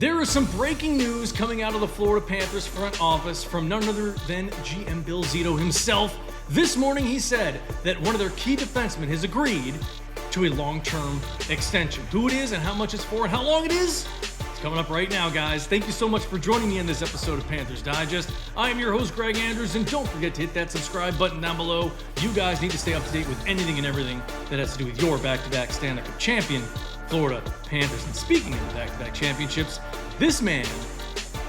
There is some breaking news coming out of the Florida Panthers front office from none other than GM Bill Zito himself. This morning he said that one of their key defensemen has agreed to a long-term extension. Who it is and how much it's for and how long it is? It's coming up right now, guys. Thank you so much for joining me in this episode of Panthers Digest. I am your host, Greg Andrews, and don't forget to hit that subscribe button down below. You guys need to stay up to date with anything and everything that has to do with your back-to-back Stanley Cup champion, Florida Panthers. And speaking of back-to-back championships, this man,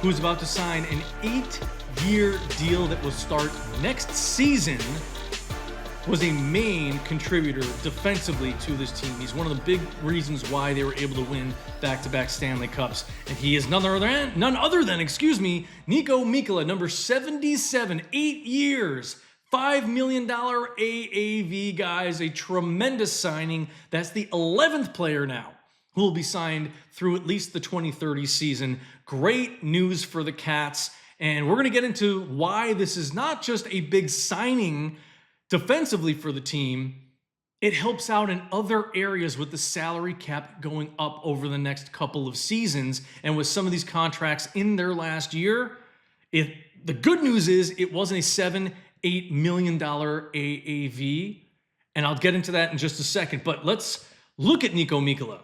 who's about to sign an 8-year deal that will start next season, was a main contributor defensively to this team. He's one of the big reasons why they were able to win back-to-back Stanley Cups. And he is none other than Niko Mikkola, number 77, 8 years, $5 million AAV, guys. A tremendous signing. That's the 11th player now who will be signed through at least the 2030 season. Great news for the Cats. And we're going to get into why this is not just a big signing defensively for the team. It helps out in other areas with the salary cap going up over the next couple of seasons. And with some of these contracts in their last year, the good news is it wasn't a $7-8 million AAV. And I'll get into that in just a second. But let's look at Niko Mikkola.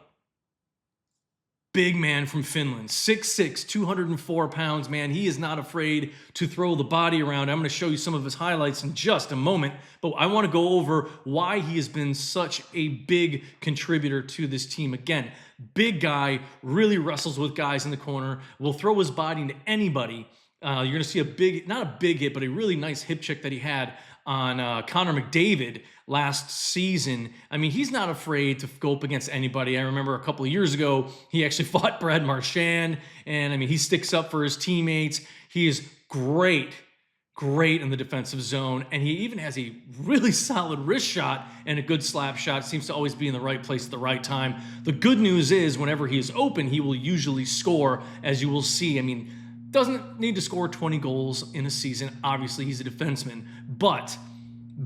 Big man from Finland, 6'6", 204 pounds, man. He is not afraid to throw the body around. I'm going to show you some of his highlights in just a moment, but I want to go over why he has been such a big contributor to this team. Again, big guy, really wrestles with guys in the corner, will throw his body into anybody. You're going to see not a big hit, but a really nice hip check that he had on Connor McDavid last season. I mean, he's not afraid to go up against anybody. I remember a couple of years ago, he actually fought Brad Marchand, and I mean, he sticks up for his teammates. He is great in the defensive zone, and he even has a really solid wrist shot and a good slap shot. Seems to always be in the right place at the right time. The good news is whenever he is open, he will usually score, as you will see. I mean, doesn't need to score 20 goals in a season. Obviously, he's a defenseman, but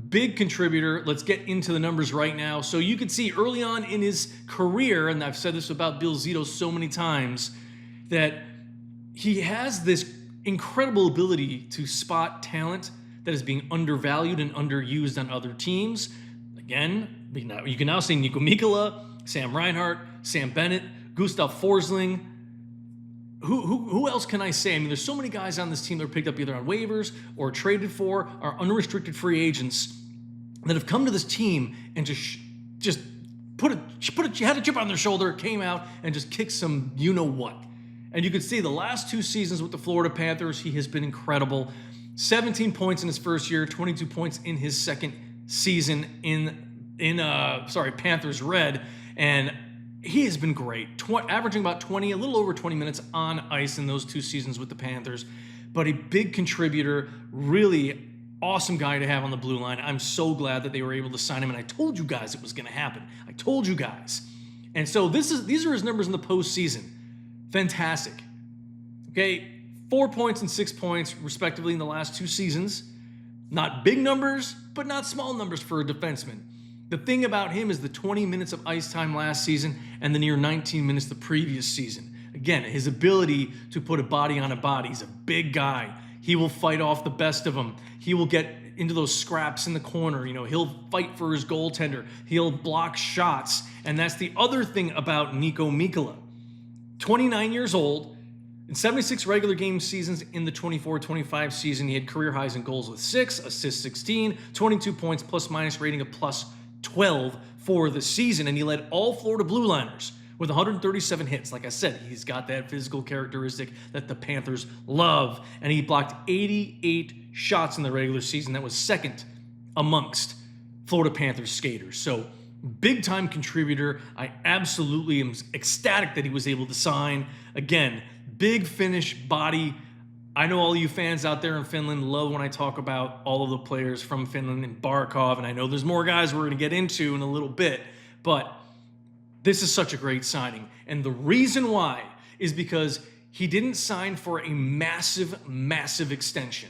big contributor. Let's get into the numbers right now. So you could see early on in his career, and I've said this about Bill Zito so many times, that he has this incredible ability to spot talent that is being undervalued and underused on other teams. Again, you can now say Niko Mikkola, Sam Reinhart, Sam Bennett, Gustav Forsling. Who else can I say? I mean, there's so many guys on this team that are picked up either on waivers or traded for, or unrestricted free agents that have come to this team and just had a chip on their shoulder, came out and just kicked some you-know-what. And you could see the last 2 seasons with the Florida Panthers, he has been incredible. 17 points in his first year, 22 points in his second season in Panthers Red, and he has been great, averaging about a little over 20 minutes on ice in those 2 seasons with the Panthers, but a big contributor, really awesome guy to have on the blue line. I'm so glad that they were able to sign him, and I told you guys it was going to happen. I told you guys. And so these are his numbers in the postseason. Fantastic. Okay, 4 points and 6 points, respectively, in the last 2 seasons. Not big numbers, but not small numbers for a defenseman. The thing about him is the 20 minutes of ice time last season and the near 19 minutes the previous season. Again, his ability to put a body on a body. He's a big guy. He will fight off the best of them. He will get into those scraps in the corner. You know, he'll fight for his goaltender. He'll block shots. And that's the other thing about Niko Mikkola. 29 years old. In 76 regular game seasons in the 24-25 season, he had career highs in goals with 6, assists 16, 22 points, plus-minus rating of plus 12 for the season, and he led all Florida Blue Liners with 137 hits. Like I said, he's got that physical characteristic that the Panthers love, and he blocked 88 shots in the regular season. That was second amongst Florida Panthers skaters. So big-time contributor. I absolutely am ecstatic that he was able to sign. Again, big Finnish body. I know all you fans out there in Finland love when I talk about all of the players from Finland and Barkov, and I know there's more guys we're going to get into in a little bit, but this is such a great signing. And the reason why is because he didn't sign for a massive extension.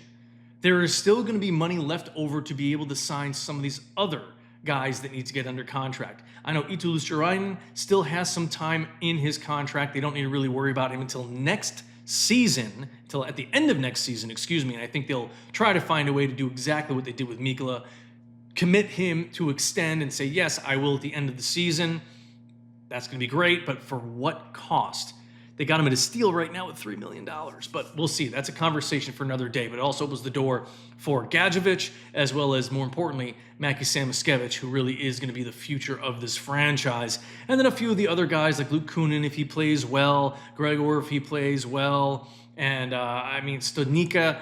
There is still going to be money left over to be able to sign some of these other guys that need to get under contract. I know Eetu Luostarinen still has some time in his contract. They don't need to really worry about him until next season, until at the end of next season, and I think they'll try to find a way to do exactly what they did with Mikkola, commit him to extend and say, yes, I will at the end of the season. That's going to be great, but for what cost? They got him at a steal right now at $3 million, but we'll see. That's a conversation for another day, but it also opens the door for Gadjovich, as well as, more importantly, Mackie Samoskevich, who really is going to be the future of this franchise. And then a few of the other guys, like Luke Kunin, if he plays well, Gregor, if he plays well, and, Studnicka.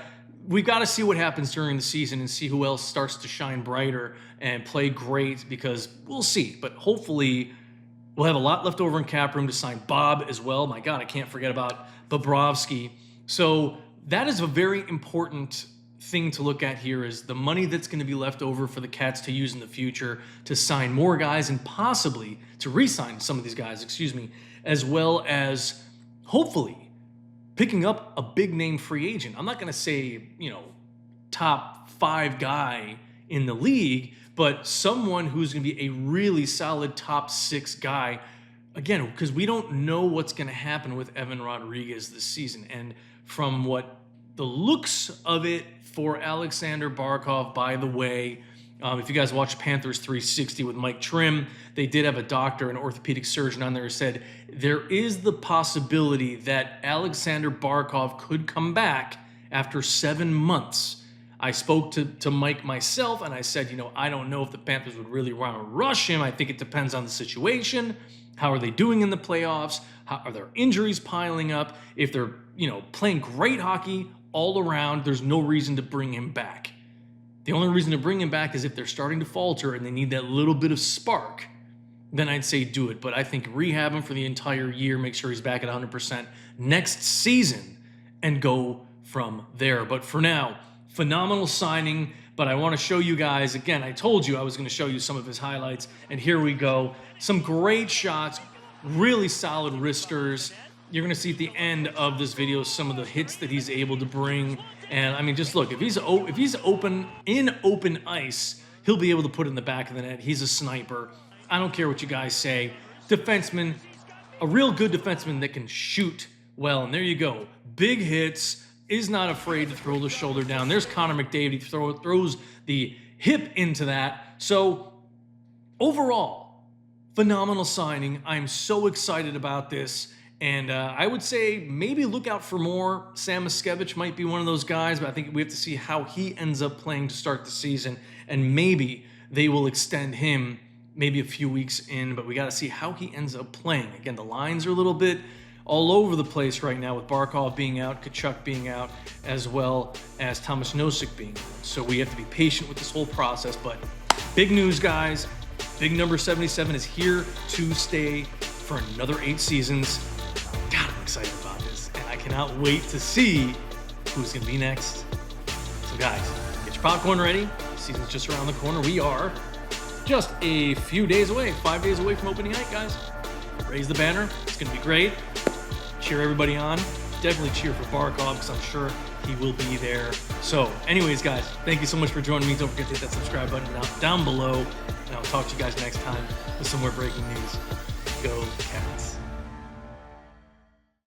We've got to see what happens during the season and see who else starts to shine brighter and play great, because we'll see. But hopefully we'll have a lot left over in cap room to sign Bob as well. My God, I can't forget about Bobrovsky. So that is a very important thing to look at here, is the money that's going to be left over for the Cats to use in the future to sign more guys and possibly to re-sign some of these guys, as well as hopefully picking up a big-name free agent. I'm not going to say, top 5 guy in the league, but someone who's going to be a really solid top 6 guy. Again, because we don't know what's going to happen with Evan Rodrigues this season. And from what the looks of it for Aleksander Barkov, by the way, if you guys watch Panthers 360 with Mike Trim, they did have a doctor, an orthopedic surgeon on there, who said there is the possibility that Aleksander Barkov could come back after 7 months. I spoke to Mike myself, and I said, I don't know if the Panthers would really want to rush him. I think it depends on the situation. How are they doing in the playoffs? How are their injuries piling up? If they're, playing great hockey all around, there's no reason to bring him back. The only reason to bring him back is if they're starting to falter and they need that little bit of spark. Then I'd say do it. But I think rehab him for the entire year, make sure he's back at 100% next season, and go from there. But for now, phenomenal signing. But I want to show you guys, again, I told you I was going to show you some of his highlights, and here we go. Some great shots, really solid wristers. You're going to see at the end of this video some of the hits that he's able to bring. And just look, if he's open ice, he'll be able to put it in the back of the net. He's a sniper. I don't care what you guys say. Defenseman, a real good defenseman that can shoot well. And there you go. Big hits, is not afraid to throw the shoulder down. There's Connor McDavid. He throws the hip into that. So overall, phenomenal signing. I'm so excited about this. And I would say maybe look out for more. Samoskevich might be one of those guys, but I think we have to see how he ends up playing to start the season. And maybe they will extend him maybe a few weeks in, but we got to see how he ends up playing. Again, the lines are a little bit all over the place right now, with Barkov being out, Tkachuk being out, as well as Thomas Nosek being out. So we have to be patient with this whole process. But big news, guys. Big number 77 is here to stay for another 8 seasons. God, I'm excited about this, and I cannot wait to see who's going to be next. So guys, get your popcorn ready. The season's just around the corner. We are just a few days away, 5 days away from opening night, guys. Raise the banner. It's going to be great. Cheer everybody on. Definitely cheer for Barkov, because I'm sure he will be there. So anyways, guys, thank you so much for joining me. Don't forget to hit that subscribe button down below, and I'll talk to you guys next time with some more breaking news. Go Cats.